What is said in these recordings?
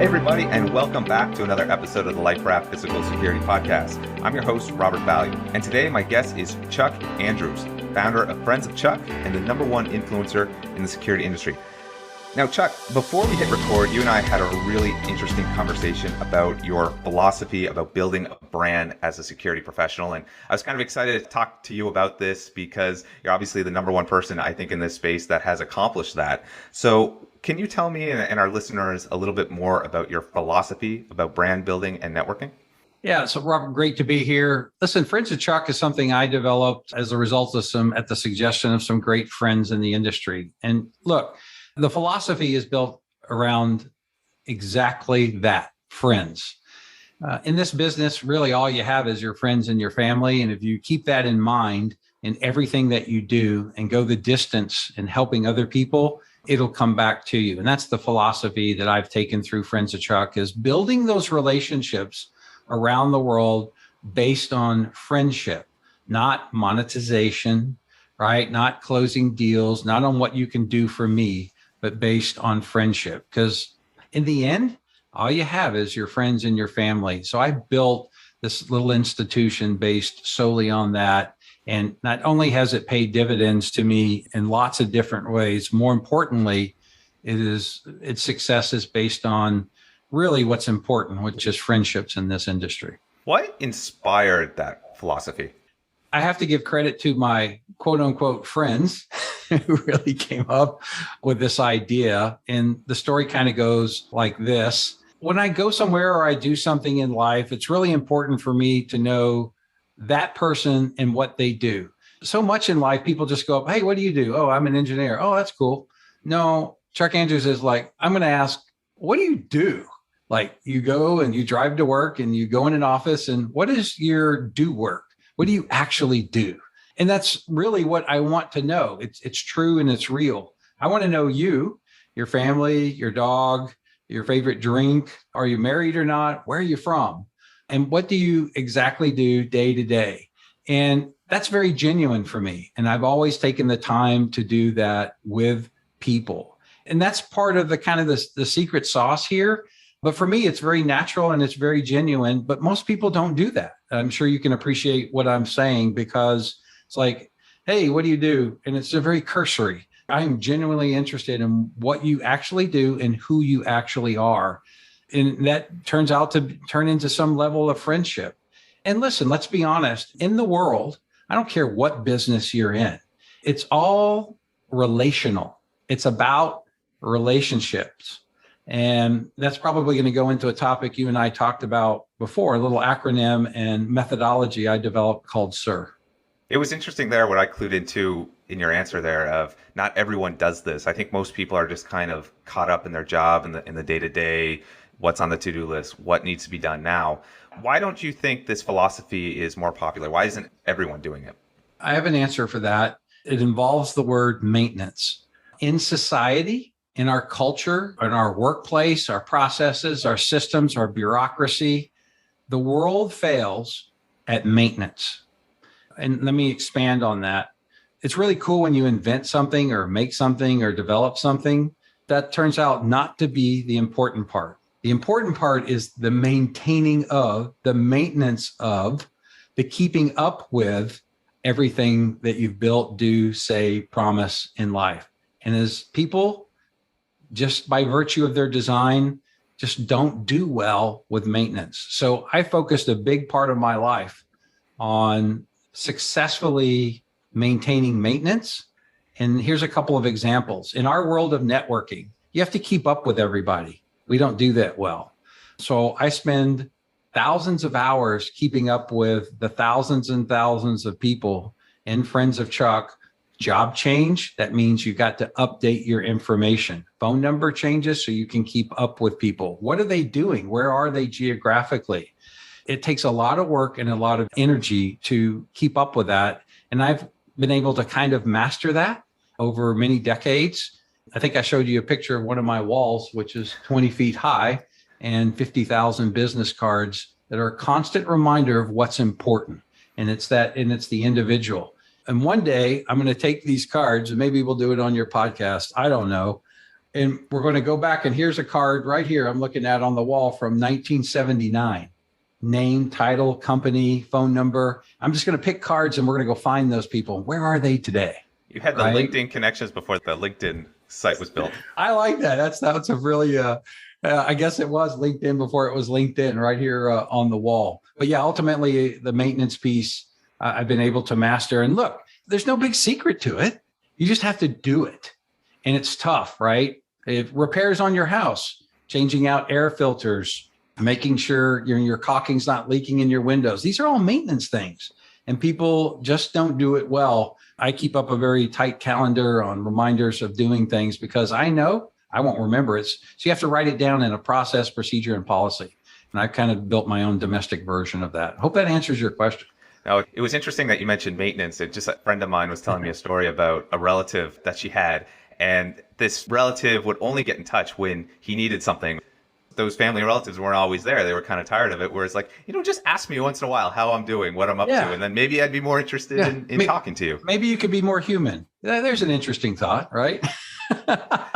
Hey everybody, and welcome back to another episode of the Life Raft Physical Security Podcast. I'm your host, Robert Value, and today my guest is Chuck Andrews, founder of Friends of Chuck and the #1 influencer in the security industry. Now, Chuck, before we hit record, you and I had a really interesting conversation about your philosophy about building a brand as a security professional. And I was kind of excited to talk to you about this because you're obviously the #1 person, I think, in this space that has accomplished that. So can you tell me and our listeners a little bit more about your philosophy about brand building and networking? Yeah, so Robert, great to be here. Listen, Friends of Chuck is something I developed as a result of at the suggestion of some great friends in the industry. And look, the philosophy is built around exactly that, friends. In this business, really all you have is your friends and your family. And if you keep that in mind in everything that you do and go the distance in helping other people, it'll come back to you. And that's the philosophy that I've taken through Friends of Chuck, is building those relationships around the world based on friendship, not monetization, right? Not closing deals, not on what you can do for me, but based on friendship. Because in the end, all you have is your friends and your family. So I built this little institution based solely on that. And not only has it paid dividends to me in lots of different ways, more importantly, its success is based on really what's important, which is friendships in this industry. What inspired that philosophy? I have to give credit to my quote unquote friends who really came up with this idea. And the story kind of goes like this. When I go somewhere or I do something in life, it's really important for me to know that person and what they do. So much in life, people just go up, hey, what do you do? Oh, I'm an engineer. Oh, that's cool. No, Chuck Andrews is like, I'm going to ask, what do you do? Like, you go and you drive to work and you go in an office, and what is your do work? What do you actually do? And that's really what I want to know. It's true and it's real. I want to know you, your family, your dog, your favorite drink. Are you married or not? Where are you from? And what do you exactly do day to day? And that's very genuine for me. And I've always taken the time to do that with people. And that's part of the kind of the secret sauce here. But for me, it's very natural and it's very genuine, but most people don't do that. I'm sure you can appreciate what I'm saying, because it's like, hey, what do you do? And it's a very cursory. I'm genuinely interested in what you actually do and who you actually are. And that turns out to turn into some level of friendship. And listen, let's be honest, in the world, I don't care what business you're in, it's all relational. It's about relationships. And that's probably going to go into a topic you and I talked about before, a little acronym and methodology I developed called SIR. It was interesting there what I clued into in your answer there of not everyone does this. I think most people are just kind of caught up in their job in the day-to-day, what's on the to-do list, what needs to be done now. Why don't you think this philosophy is more popular? Why isn't everyone doing it? I have an answer for that. It involves the word maintenance. In society, in our culture, in our workplace, our processes, our systems, our bureaucracy, the world fails at maintenance. And let me expand on that. It's really cool when you invent something or make something or develop something. That turns out not to be the important part. The important part is the maintaining of, the maintenance of, the keeping up with everything that you've built, do, say, promise in life. And as people, just by virtue of their design, just don't do well with maintenance. So I focused a big part of my life on successfully maintaining maintenance. And here's a couple of examples. In our world of networking, you have to keep up with everybody. We don't do that well. So I spend thousands of hours keeping up with the thousands and thousands of people in Friends of Chuck. Job change, that means you got to update your information. Phone number changes so you can keep up with people. What are they doing? Where are they geographically? It takes a lot of work and a lot of energy to keep up with that. And I've been able to kind of master that over many decades. I think I showed you a picture of one of my walls, which is 20 feet high and 50,000 business cards that are a constant reminder of what's important. And it's the individual. And one day I'm going to take these cards, and maybe we'll do it on your podcast, I don't know, And we're going to go back, and here's a card right here I'm looking at on the wall from 1979. Name, title, company, phone number. I'm just going to pick cards and we're going to go find those people. Where are they today? You had the LinkedIn connections before the LinkedIn site was built. I like that. That's a really, I guess it was LinkedIn before it was LinkedIn right here on the wall. But yeah, ultimately the maintenance piece I've been able to master. And look, there's no big secret to it. You just have to do it. And it's tough, right? If repairs on your house, changing out air filters, making sure your caulking's not leaking in your windows. These are all maintenance things. And people just don't do it well. I keep up a very tight calendar on reminders of doing things because I know I won't remember it. So you have to write it down in a process, procedure, and policy. And I've kind of built my own domestic version of that. Hope that answers your question. Now, it was interesting that you mentioned maintenance. Just a friend of mine was telling me a story about a relative that she had. And this relative would only get in touch when he needed something. Those family relatives weren't always there. They were kind of tired of it. Whereas like, just ask me once in a while how I'm doing, what I'm up to. And then maybe I'd be more interested in talking to you. Maybe you could be more human. There's an interesting thought, right?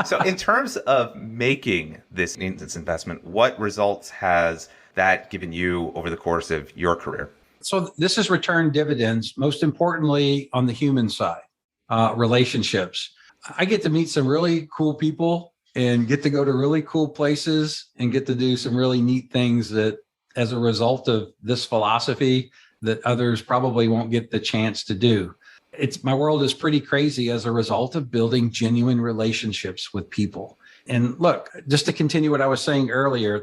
So in terms of making this maintenance investment, what results has that given you over the course of your career? So this is return dividends, most importantly on the human side, relationships. I get to meet some really cool people and get to go to really cool places and get to do some really neat things that as a result of this philosophy that others probably won't get the chance to do. My world is pretty crazy as a result of building genuine relationships with people. And look, just to continue what I was saying earlier,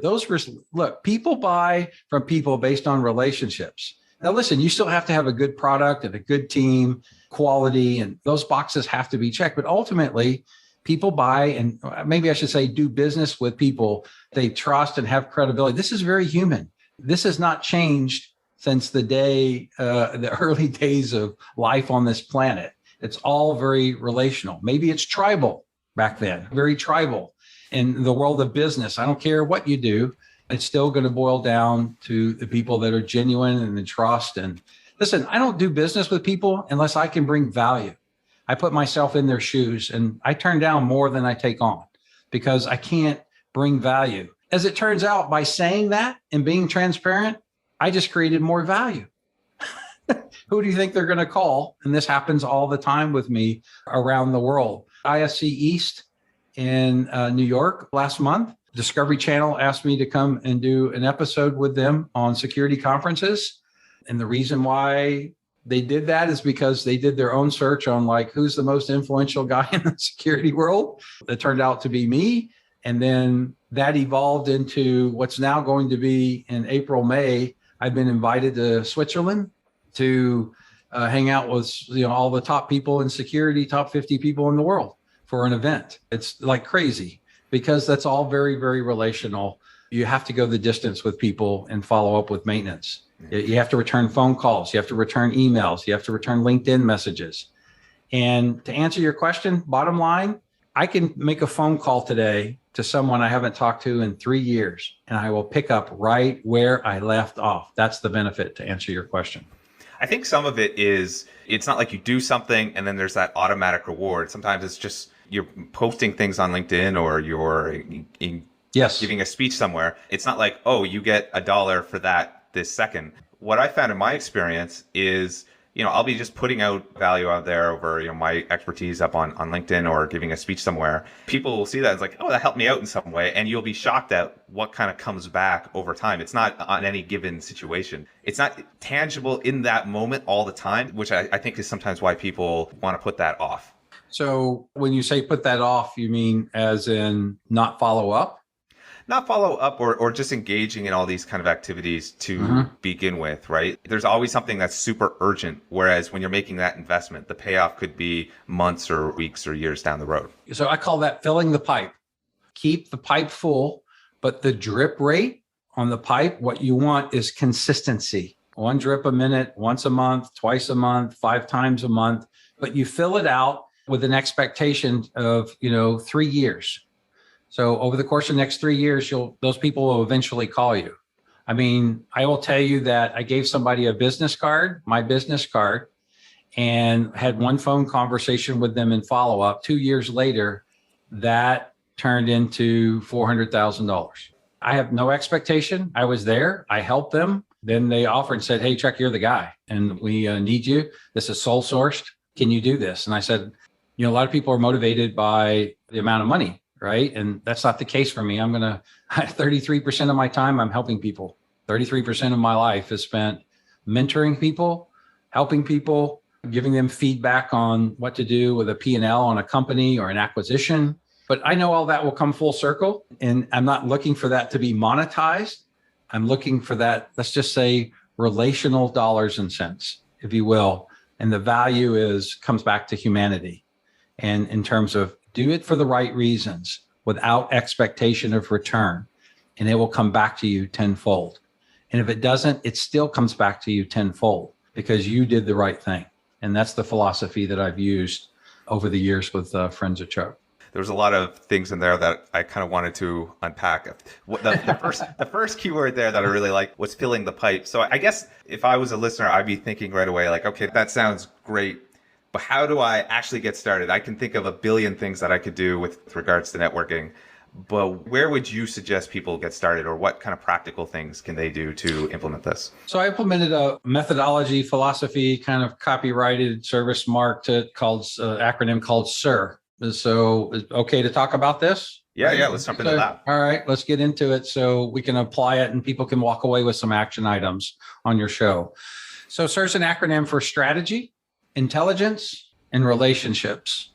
people buy from people based on relationships. Now, listen, you still have to have a good product and a good team, quality, and those boxes have to be checked. But ultimately, people buy, and maybe I should say do business with people they trust and have credibility. This is very human. This has not changed since the early days of life on this planet. It's all very relational. Maybe it's tribal back then, very tribal. In the world of business, I don't care what you do, it's still going to boil down to the people that are genuine and the trust. And listen, I don't do business with people unless I can bring value. I put myself in their shoes and I turn down more than I take on because I can't bring value. As it turns out, by saying that and being transparent, I just created more value. Who do you think they're going to call? And this happens all the time with me around the world. ISC East in New York last month, Discovery Channel asked me to come and do an episode with them on security conferences. And the reason why they did that is because they did their own search on like, who's the most influential guy in the security world? It turned out to be me. And then that evolved into what's now going to be in April, May. I've been invited to Switzerland to hang out with all the top people in security, top 50 people in the world for an event. It's like crazy because that's all very, very relational. You have to go the distance with people and follow up with maintenance. You have to return phone calls. You have to return emails. You have to return LinkedIn messages. And to answer your question, bottom line, I can make a phone call today to someone I haven't talked to in 3 years, and I will pick up right where I left off. That's the benefit to answer your question. I think some of it is, it's not like you do something and then there's that automatic reward. Sometimes it's just you're posting things on LinkedIn or you're giving a speech somewhere. It's not like, oh, you get $1 for that this second. What I found in my experience is, I'll be just putting out value out there over, my expertise up on LinkedIn or giving a speech somewhere. People will see that it's like, oh, that helped me out in some way. And you'll be shocked at what kind of comes back over time. It's not on any given situation. It's not tangible in that moment all the time, which I think is sometimes why people want to put that off. So when you say put that off, you mean as in not follow up? Not follow up or just engaging in all these kind of activities to begin with, right? There's always something that's super urgent. Whereas when you're making that investment, the payoff could be months or weeks or years down the road. So I call that filling the pipe. Keep the pipe full, but the drip rate on the pipe, what you want is consistency. 1 drip a minute, once a month, twice a month, 5 times a month, but you fill it out with an expectation of, 3 years. So over the course of the next 3 years, those people will eventually call you. I mean, I will tell you that I gave somebody my business card, and had one phone conversation with them in follow-up. 2 years later, that turned into $400,000. I have no expectation. I was there. I helped them. Then they offered and said, hey, Chuck, you're the guy and we need you. This is sole sourced. Can you do this? And I said, a lot of people are motivated by the amount of money, right? And that's not the case for me. 33% of my time, I'm helping people. 33% of my life is spent mentoring people, helping people, giving them feedback on what to do with a P&L on a company or an acquisition. But I know all that will come full circle, and I'm not looking for that to be monetized. I'm looking for that, let's just say, relational dollars and cents, if you will. And the value comes back to humanity. And in terms of do it for the right reasons without expectation of return, and it will come back to you tenfold. And if it doesn't, it still comes back to you tenfold because you did the right thing. And that's the philosophy that I've used over the years with Friends of Chuck. There's a lot of things in there that I kind of wanted to unpack. The first keyword there that I really like was filling the pipe. So I guess if I was a listener, I'd be thinking right away, like, okay, that sounds great, but how do I actually get started? I can think of a billion things that I could do with regards to networking, but where would you suggest people get started, or what kind of practical things can they do to implement this? So I implemented a methodology, philosophy, kind of copyrighted service mark acronym called SIR. So is it okay to talk about this? Yeah, let's jump into that. All right, let's get into it so we can apply it and people can walk away with some action items on your show. So SIR is an acronym for strategy, intelligence, and relationships.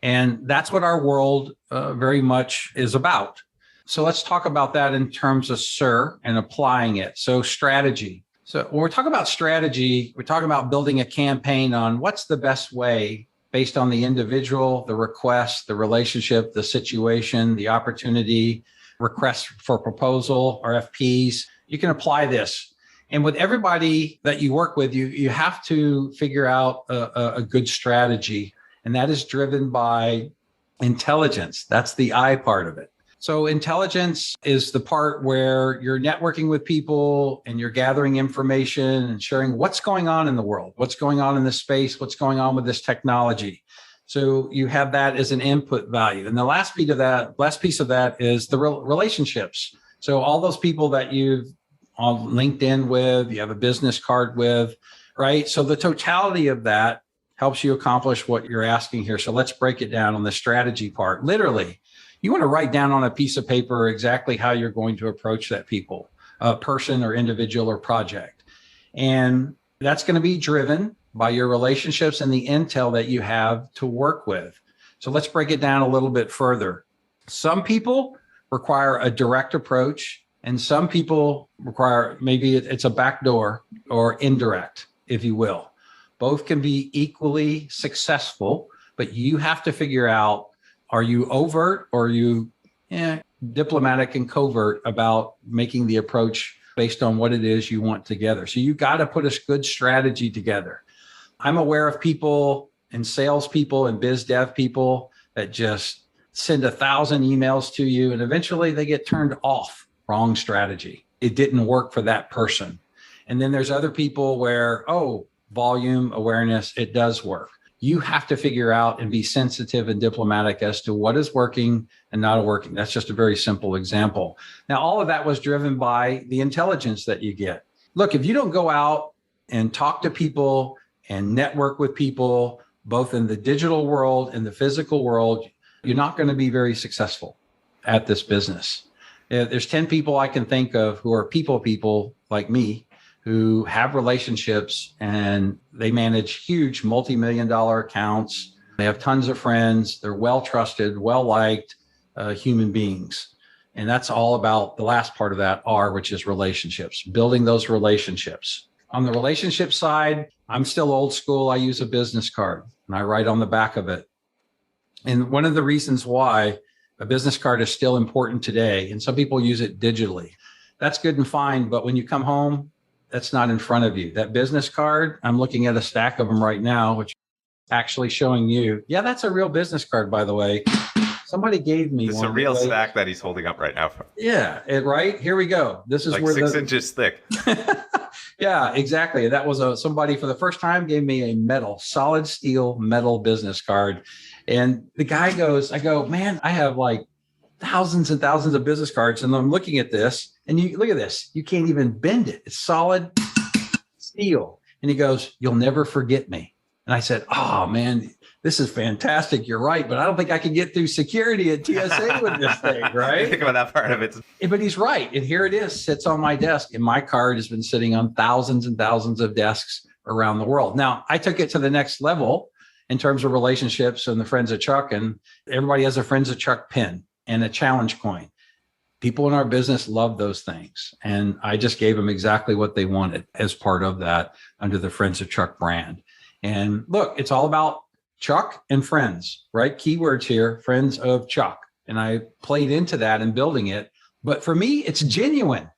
And that's what our world very much is about. So let's talk about that in terms of SIR and applying it. So strategy. So when we're talking about strategy, we're talking about building a campaign on what's the best way based on the individual, the request, the relationship, the situation, the opportunity, requests for proposal, RFPs. You can apply this. And with everybody that you work with, you have to figure out a good strategy. And that is driven by intelligence. That's the I part of it. So intelligence is the part where you're networking with people and you're gathering information and sharing what's going on in the world, what's going on in this space, what's going on with this technology. So you have that as an input value. And the last piece of that is the relationships. So all those people that you've on LinkedIn with, you have a business card with, right? So the totality of that helps you accomplish what you're asking here. So let's break it down on the strategy part. Literally, you want to write down on a piece of paper exactly how you're going to approach that person or individual or project. And that's going to be driven by your relationships and the intel that you have to work with. So let's break it down a little bit further. Some people require a direct approach, and some people require maybe it's a backdoor or indirect, if you will. Both can be equally successful, but you have to figure out, are you overt or are you diplomatic and covert about making the approach based on what it is you want together? So you got to put a good strategy together. I'm aware of people and salespeople and biz dev people that just send 1,000 emails to you and eventually they get turned off. Wrong strategy. It didn't work for that person. And then there's other people where, volume, awareness, it does work. You have to figure out and be sensitive and diplomatic as to what is working and not working. That's just a very simple example. Now, all of that was driven by the intelligence that you get. Look, if you don't go out and talk to people and network with people, both in the digital world and the physical world, you're not going to be very successful at this business. There's 10 people I can think of who are people like me, who have relationships and they manage huge multi-million-dollar accounts. They have tons of friends. They're well-trusted, well-liked human beings. And that's all about the last part of that R, which is relationships, building those relationships. On the relationship side, I'm still old school. I use a business card and I write on the back of it. And one of the reasons why a business card is still important today, and some people use it digitally, that's good and fine. But when you come home, that's not in front of you. That business card, I'm looking at a stack of them right now, which is actually showing you. Yeah, that's a real business card, by the way. Somebody gave me one. It's a real stack that he's holding up right now. Yeah, right? Here we go. This is like where 6 inches thick. Yeah, exactly. That was somebody for the first time gave me a solid steel metal business card. And the guy goes, I go, man, I have like thousands and thousands of business cards. And I'm looking at this, and you look at this, you can't even bend it. It's solid steel. And he goes, "You'll never forget me." And I said, "Oh man, this is fantastic. You're right. But I don't think I can get through security at TSA with this thing," right? Think about that part of it. But he's right. And here it is, sits on my desk. And my card has been sitting on thousands and thousands of desks around the world. Now, I took it to the next level in terms of relationships and the Friends of Chuck. And everybody has a Friends of Chuck pin and a challenge coin. People in our business love those things. And I just gave them exactly what they wanted as part of that under the Friends of Chuck brand. And look, it's all about Chuck and friends, right? Keywords here, Friends of Chuck. And I played into that in building it. But for me, it's genuine.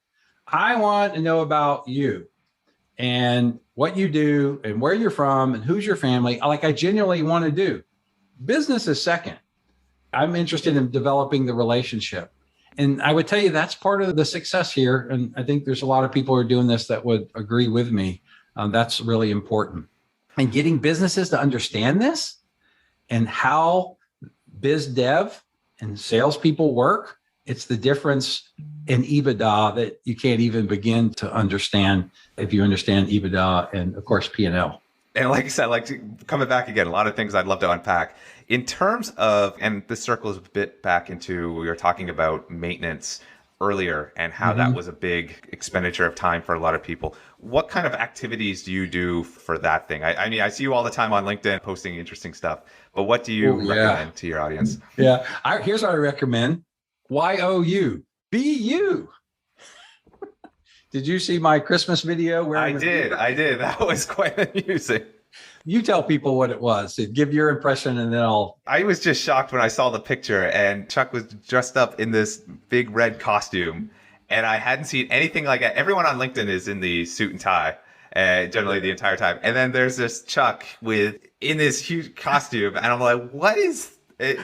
I want to know about you and what you do and where you're from and who's your family. Like I genuinely want to do. Business is second. I'm interested in developing the relationship. And I would tell you that's part of the success here. And I think there's a lot of people who are doing this that would agree with me. That's really important. And getting businesses to understand this and how biz dev and salespeople work, it's the difference in EBITDA that you can't even begin to understand if you understand EBITDA and, of course, P&L. And like I said, coming back again, a lot of things I'd love to unpack. In terms of, and this circles a bit back into, we were talking about maintenance earlier and how that was a big expenditure of time for a lot of people. What kind of activities do you do for that thing? I mean, I see you all the time on LinkedIn posting interesting stuff, but what do you recommend to your audience? Yeah, here's what I recommend. YOU, be you. Did you see my Christmas video? I did. That was quite amusing. You tell people what it was. Give your impression and then I was just shocked when I saw the picture and Chuck was dressed up in this big red costume and I hadn't seen anything like that. Everyone on LinkedIn is in the suit and tie generally the entire time. And then there's this Chuck in this huge costume and I'm like, what is it?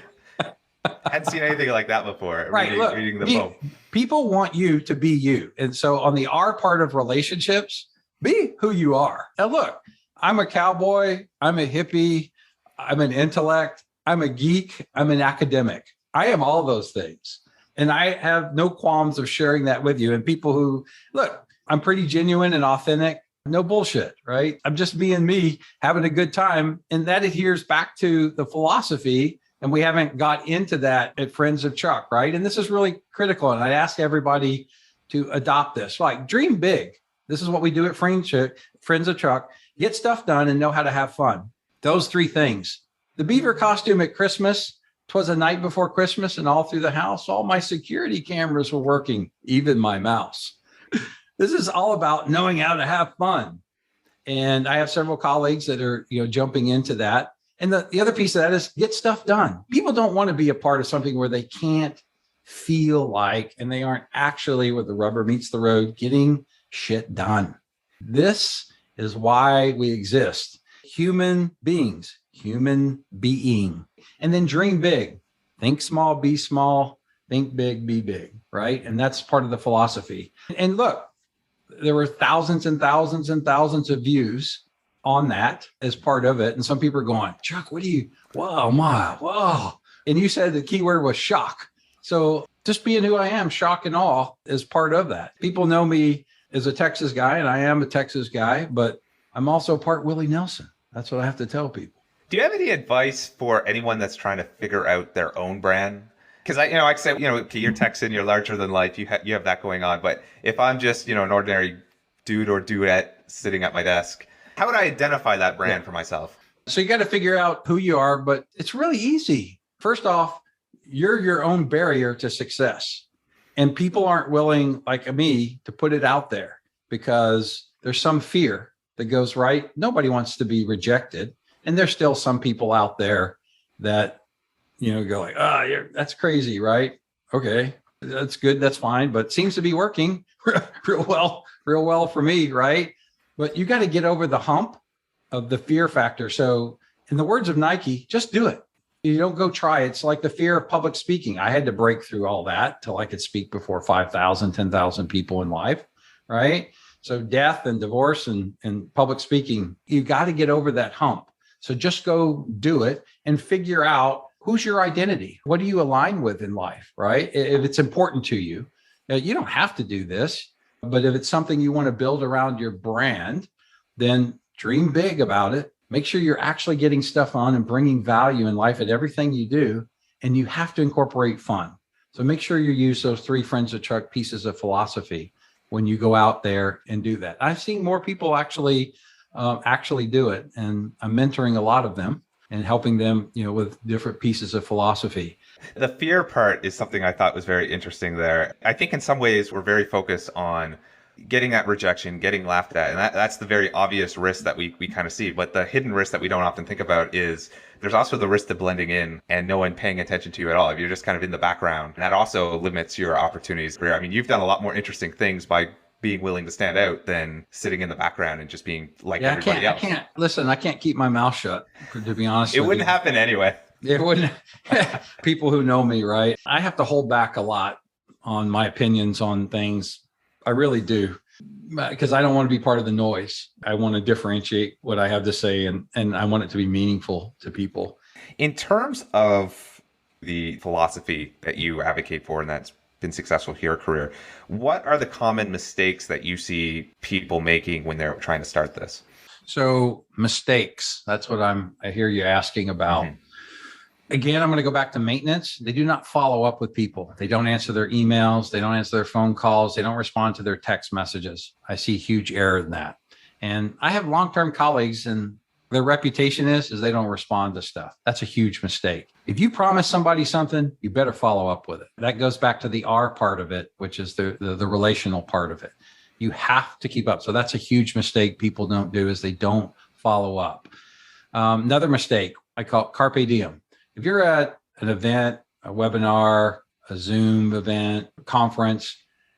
I hadn't seen anything like that before. Right. Reading the poem. People want you to be you. And so on the R part of relationships, be who you are. Now look, I'm a cowboy, I'm a hippie, I'm an intellect, I'm a geek, I'm an academic. I am all those things. And I have no qualms of sharing that with you. And people who, look, I'm pretty genuine and authentic, no bullshit, right? I'm just being me, having a good time. And that adheres back to the philosophy. And we haven't got into that at Friends of Chuck, right? And this is really critical. And I ask everybody to adopt this, like dream big. This is what we do at Friends of Chuck. Get stuff done and know how to have fun. Those three things. The beaver costume at Christmas, 'twas a night before Christmas and all through the house, all my security cameras were working, even my mouse. This is all about knowing how to have fun. And I have several colleagues that are, jumping into that. And the other piece of that is get stuff done. People don't want to be a part of something where they can't feel like, and they aren't actually, where the rubber meets the road, getting shit done. This is why we exist. Human beings, human being. And then dream big. Think small, be small. Think big, be big, right? And that's part of the philosophy. And look, there were thousands and thousands and thousands of views on that as part of it. And some people are going, Chuck, whoa. And you said the keyword was shock. So just being who I am, shock and awe is part of that. People know me as a Texas guy, and I am a Texas guy, but I'm also part Willie Nelson. That's what I have to tell people. Do you have any advice for anyone that's trying to figure out their own brand? Because I say, okay, you're Texan, you're larger than life, you have that going on. But if I'm just, an ordinary dude or duette sitting at my desk, how would I identify that brand for myself? So you got to figure out who you are, but it's really easy. First off, you're your own barrier to success. And people aren't willing, like me, to put it out there because there's some fear that goes, right? Nobody wants to be rejected. And there's still some people out there that, go like, that's crazy, right? Okay, that's good. That's fine. But it seems to be working real well for me, right? But you got to get over the hump of the fear factor. So in the words of Nike, just do it. You don't go try. It's like the fear of public speaking. I had to break through all that till I could speak before 5,000, 10,000 people in life, right? So death and divorce and public speaking, you got to get over that hump. So just go do it and figure out who's your identity? What do you align with in life, right? If it's important to you, you don't have to do this, but if it's something you want to build around your brand, then dream big about it. Make sure you're actually getting stuff on and bringing value in life at everything you do. And you have to incorporate fun. So make sure you use those 3 Friends of Chuck pieces of philosophy when you go out there and do that. I've seen more people actually do it, and I'm mentoring a lot of them and helping them, with different pieces of philosophy. The fear part is something I thought was very interesting there. I think in some ways we're very focused on getting that rejection, getting laughed at. And that's the very obvious risk that we kind of see. But the hidden risk that we don't often think about is there's also the risk to blending in and no one paying attention to you at all. If you're just kind of in the background, that also limits your opportunities. I mean, you've done a lot more interesting things by being willing to stand out than sitting in the background and just being like everybody else. I can't keep my mouth shut, to be honest. It wouldn't happen anyway. It wouldn't. People who know me, right? I have to hold back a lot on my opinions on things. I really do, because I don't want to be part of the noise. I want to differentiate what I have to say, and I want it to be meaningful to people. In terms of the philosophy that you advocate for and that's been successful here, career, what are the common mistakes that you see people making when they're trying to start this? So mistakes, that's what I hear you asking about. Mm-hmm. Again, I'm going to go back to maintenance. They do not follow up with people. They don't answer their emails. They don't answer their phone calls. They don't respond to their text messages. I see huge error in that. And I have long-term colleagues, and their reputation is they don't respond to stuff. That's a huge mistake. If you promise somebody something, you better follow up with it. That goes back to the R part of it, which is the relational part of it. You have to keep up. So that's a huge mistake people don't do, is they don't follow up. Another mistake, I call it carpe diem. If you're at an event, a webinar, a Zoom event, a conference,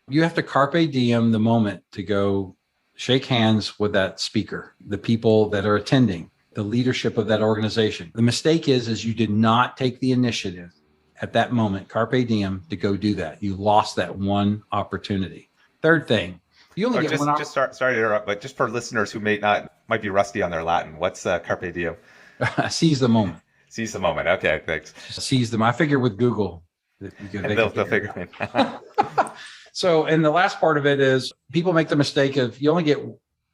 you have to carpe diem the moment to go shake hands with that speaker, the people that are attending, the leadership of that organization. The mistake is you did not take the initiative at that moment, carpe diem, to go do that. You lost that one opportunity. Third thing, you only get one opportunity. Sorry to interrupt, but just for listeners who might be rusty on their Latin, what's carpe diem? Seize the moment. Seize the moment. Okay, thanks. Seize them. I figure with Google, they'll figure it out. So, and the last part of it is people make the mistake of you only get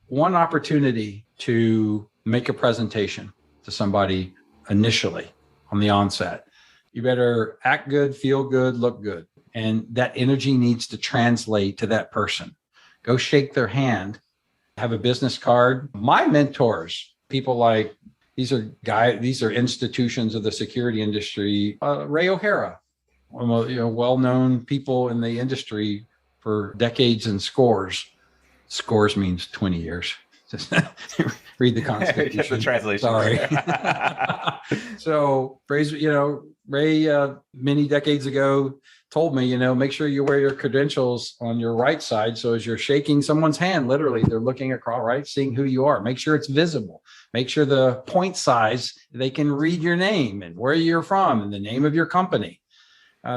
one opportunity to make a presentation to somebody initially on the onset. You better act good, feel good, look good. And that energy needs to translate to that person. Go shake their hand, have a business card. My mentors, people like, these are institutions of the security industry. Ray O'Hara, well-known people in the industry for decades and scores. Scores means 20 years. Just read the Constitution. That's the translation. Sorry. So Ray, many decades ago told me, make sure you wear your credentials on your right side. So as you're shaking someone's hand, literally, they're looking across, right, seeing who you are. Make sure it's visible. Make sure the point size, they can read your name and where you're from and the name of your company.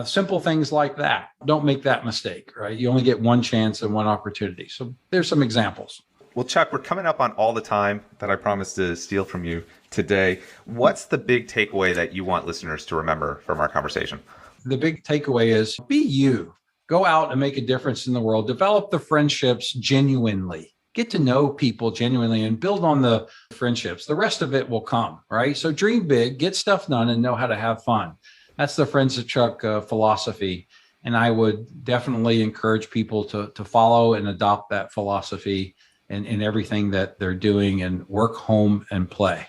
Simple things like that. Don't make that mistake, right? You only get one chance and one opportunity. So there's some examples. Well, Chuck, we're coming up on all the time that I promised to steal from you today. What's the big takeaway that you want listeners to remember from our conversation? The big takeaway is be you. Go out and make a difference in the world. Develop the friendships genuinely. Get to know people genuinely and build on the friendships. The rest of it will come, right? So dream big, get stuff done, and know how to have fun. That's the Friends of Chuck philosophy. And I would definitely encourage people to follow and adopt that philosophy in everything that they're doing, and work, home, and play.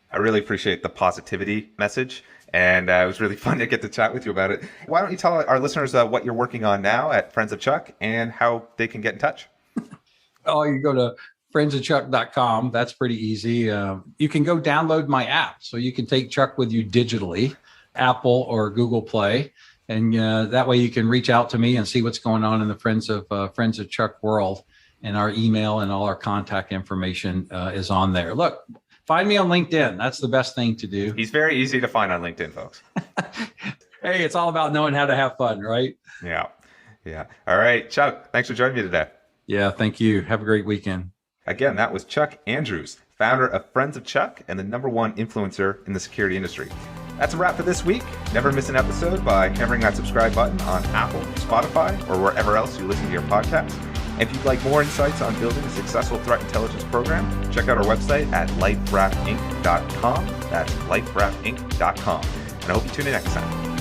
I really appreciate the positivity message. And it was really fun to get to chat with you about it. Why don't you tell our listeners what you're working on now at Friends of Chuck and how they can get in touch? Oh, you go to friendsofchuck.com. That's pretty easy. You can go download my app. So you can take Chuck with you digitally, Apple or Google Play. And that way you can reach out to me and see what's going on in the Friends of Chuck world. And our email and all our contact information is on there. Look, find me on LinkedIn. That's the best thing to do. He's very easy to find on LinkedIn, folks. Hey, it's all about knowing how to have fun, right? Yeah. All right, Chuck, thanks for joining me today. Yeah, thank you. Have a great weekend. Again, that was Chuck Andrews, founder of Friends of Chuck and the #1 influencer in the security industry. That's a wrap for this week. Never miss an episode by hammering that subscribe button on Apple, Spotify, or wherever else you listen to your podcast. And if you'd like more insights on building a successful threat intelligence program, check out our website at liferafinc.com. That's liferafinc.com. And I hope you tune in next time.